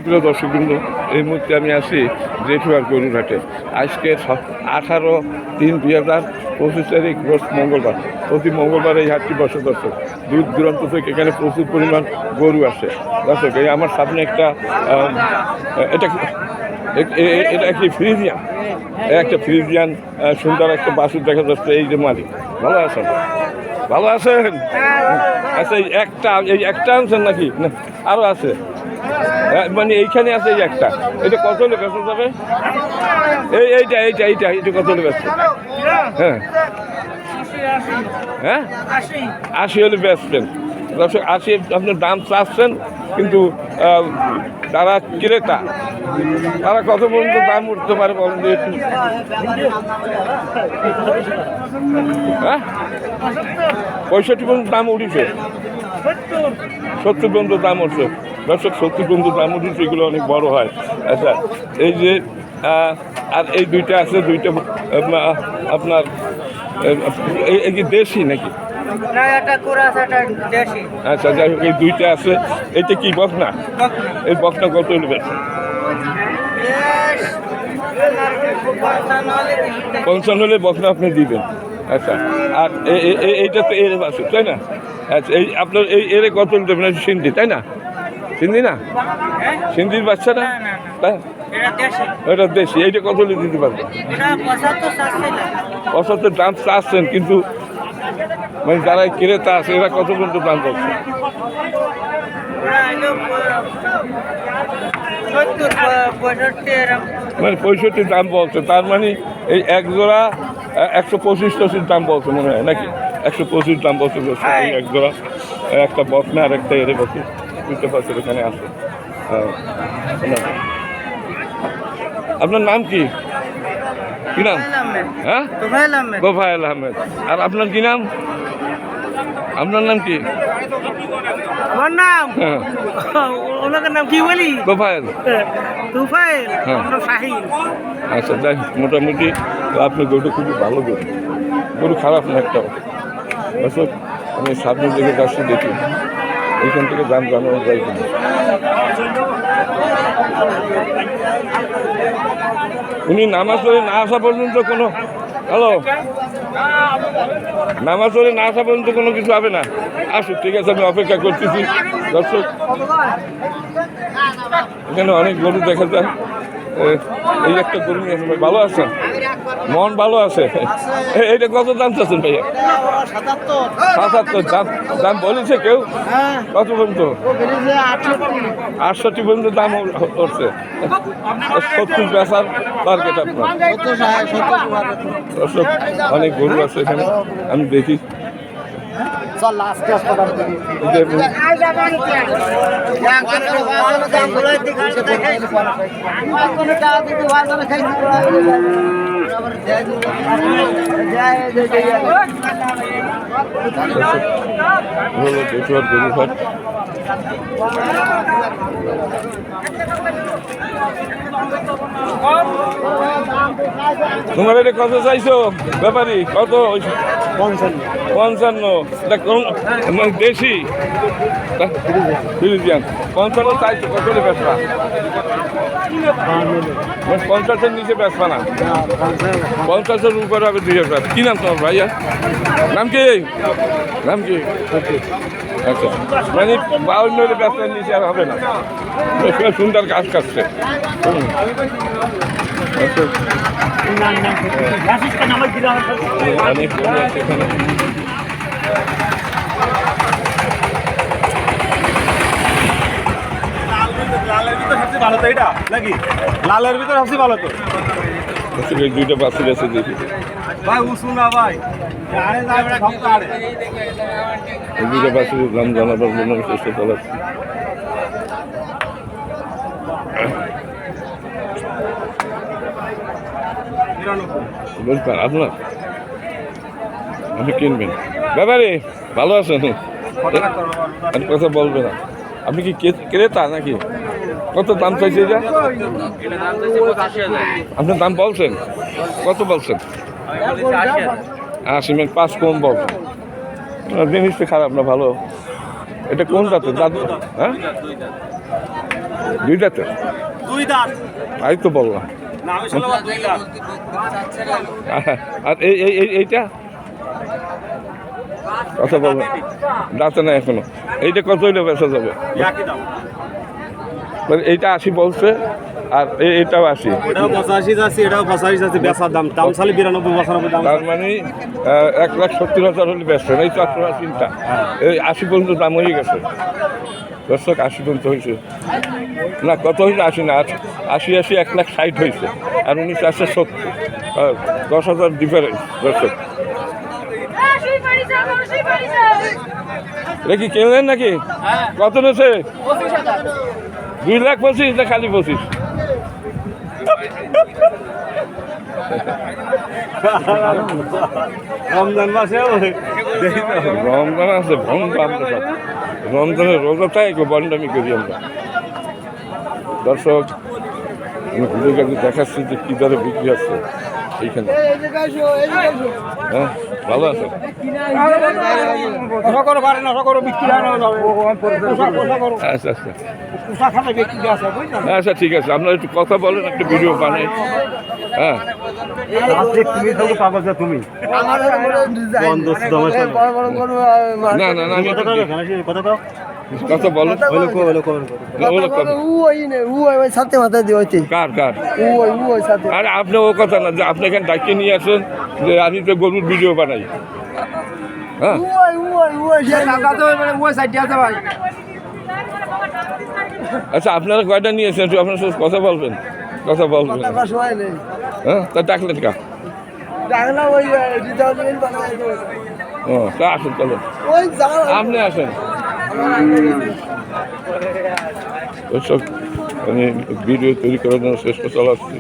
প্রিয় দর্শকবৃন্দ, এই মুহূর্তে আমি আছি জেঠুয়ার গরুর হাটে। আজকে 18/3/2025 তারিখ রোজ মঙ্গলবার। প্রতি মঙ্গলবার এই হাটটি বসে দর্শক। দূর দূরান্ত থেকে এখানে প্রচুর পরিমাণ গরু আসে দর্শক। এই আমার সামনে একটা এটা কি ফ্রিজিয়ান, একটা ফ্রিজিয়ান সুন্দর একটা বাছুর দেখা যাচ্ছে। এই যে মালিক, ভালো আছেন? ভালো আছেন? আচ্ছা, এই একটা আনছেন নাকি না আরও আছে? মানে এইখানে আছে এই একটা। এটা কত হলে বেচা যাবে? এইটা কত হলে বেচছে? হ্যাঁ হ্যাঁ, 80 হলে বেচছেন দর্শক। 80 আপনার দাম চাচ্ছেন, কিন্তু যারা ক্রেতা তারা কত পর্যন্ত দাম উঠতে পারে বলেন যে একটু? হ্যাঁ, 65 পর্যন্ত দাম উঠেছে, 70 পর্যন্ত দাম উঠছে দর্শক। 70 পর্যন্ত দাম উঠেছে, এগুলো অনেক বড় হয়। আচ্ছা, এই যে আর এই দুইটা আছে, দুইটা আপনার এই কি দেশি নাকি? আচ্ছা, যাই হোক, এই দুইটা আছে। এইটা কি বকনা? এই বকনা কত হলে বেচা? 55 হলে বকনা আপনি দিবেন। আচ্ছা, আর এইটা তো এর আছে, তাই না? আচ্ছা, এই আপনার এই এর কত হলে দেবেন? সিন্ধি, তাই না? সিন্ধি না, সিন্ধির বাচ্চা না? এটা দেশি। এইটা কত হলে দিতে পারবেন? 75 দাম চাচ্ছেন, কিন্তু মানে যারা ক্রেতা আছে এরা কত পর্যন্ত দাম পাচ্ছে? মানে 65 দাম বলছে। তার মানে এই এক জোড়া 125 দাম বলছে মনে হয় নাকি? 125 দাম বলছে এই এক জোড়া। একটা বকনা আর একটা এরে বছর বুঝতে পারছে এখানে আছে। আপনার নাম কি? কি নাম? হ্যাঁ, গোফায়েল আহমেদ। আর আপনার কি নাম? আপনার নাম কি? আমার নাম, ওনার নাম কি বলি? গোফায়েল। তুফাইল। শাহিন। আচ্ছা, যাই মোটামুটি আপনি গরুটা খুবই ভালো গরু, গরু খারাপ না একটা। দর্শক, আমি সামনের দিকে যাচ্ছি, দেখি এইখান থেকে দাম জানানো যায় কিনা। উনি নামাজ পড়ে না আসা পর্যন্ত কোনো নামাজ পড়ে না আসা পর্যন্ত কোনো কিছু হবে না। আসুক, ঠিক আছে, আমি অপেক্ষা করতেছি দর্শক। এখানে অনেক গরু দেখা যায়। এই একটা গরু নিয়ে আসবেন। ভালো আছেন? মন ভালো আছে? এইটা কত দাম চাচ্ছেন ভাইয়া? 77 দাম বলেছে কেউ? কত পর্যন্ত? 68 পর্যন্ত দাম করছে। 70 বেচার টার্গেট আপনার? দর্শক, অনেক গরু আছে এখানে, আমি দেখি। তোমার এটা কত চাইছো ব্যাপারী? কত? 55। দেশি ফ্রিজিয়ান 55 চাইছো, কত বেচবা? 50-এর নিচে বেচবা না? 50-এর উপরে হবে 2000। কি নাম তোমার ভাইয়া? নাম কি? নাম কি? আচ্ছা, মানে 52 হলে বেচার নিচে আর হবে না। সুন্দর কাজ কাটছে। অনেক এখানে। ভালো তো এটা নাকি? লালের ভিতরে সবচেয়ে ভালো তো। এই দুইটা বাছুর আছে, দেখি ভাই উসুন না ভাই, এই দুইটা বাছুরের দাম জানাবার জন্য আমি চেষ্টা চালাচ্ছি। বুঝবেন আপনার, আপনি কিনবেন। ব্যাপারে ভালো আছেন? কথা বলবে না। আপনি কি ক্রেতা নাকি? কত দাম চাইছে এটা? আপনার দাম বলছেন? কত বলছেন? 80, 5 কম বলছেন। জিনিসটা খারাপ না, ভালো। এটা কোন জাতের? দাদু? হ্যাঁ, দুই দাঁতে দুই দাঁত তাই তো বললাম। না আমি শুনলাম দুই দাঁত আর এইটা কথা বলবো, দাঁতে না এখনো। এইটা কত হইলে বেচা যাবে? একই দাম মানে এইটা 80 বলছে, আর এটাও 80। এটাও 85 যাচ্ছে, এটাও 85 যাচ্ছে, বেচার দাম দাম খালি 92 95 দাম। তার মানে 1,70,000 হলে বেচছেন। এই তো আপনার চিন্তা, এই 80 পর্যন্ত দাম হয়ে গেছে দর্শক। 80 পর্যন্ত হয়েছে না, কত হয়েছে? 80 না, 80 1,60,000 হয়েছে, আর উনি চাচ্ছে 70। 10,000 ডিফারেন্স দর্শক। এটা কি কিনলেন নাকি? কত নেছে? 2,25,000 না খালি 25? রমজান মাসে রমজান আছে, ভন্ড আমরা সব রমজানের রোজাটাই বন্ডামি করি আমরা দর্শক। আমি ঘুরে গেলে দেখাচ্ছি যে কী দরে বিক্রি আছে এইখানে। হ্যাঁ, ভালো আছে। আচ্ছা আচ্ছা আচ্ছা, ঠিক আছে। আপনারা একটু কথা বলেন, একটা ভিডিও বানাই। হ্যাঁ, তুমি না না না, আমি কথা বলেন। কার কার? আরে আপনি ও কথা না, যে আপনি এখানে ডাকিয়ে নিয়ে আসেন যে আমি তো গরুর ভিডিও বানাই। হ্যাঁ, আচ্ছা, আপনারা কয়টা নিয়েছেন একটু আপনার সাথে কথা বলবেন, কথা বলবেন। হ্যাঁ, তা ডাকলেন কা? ও, তা আসেন, চলো আপনি আসেন। ওইসব মানে ভিডিও তৈরি করার জন্য চেষ্টা চালাচ্ছি।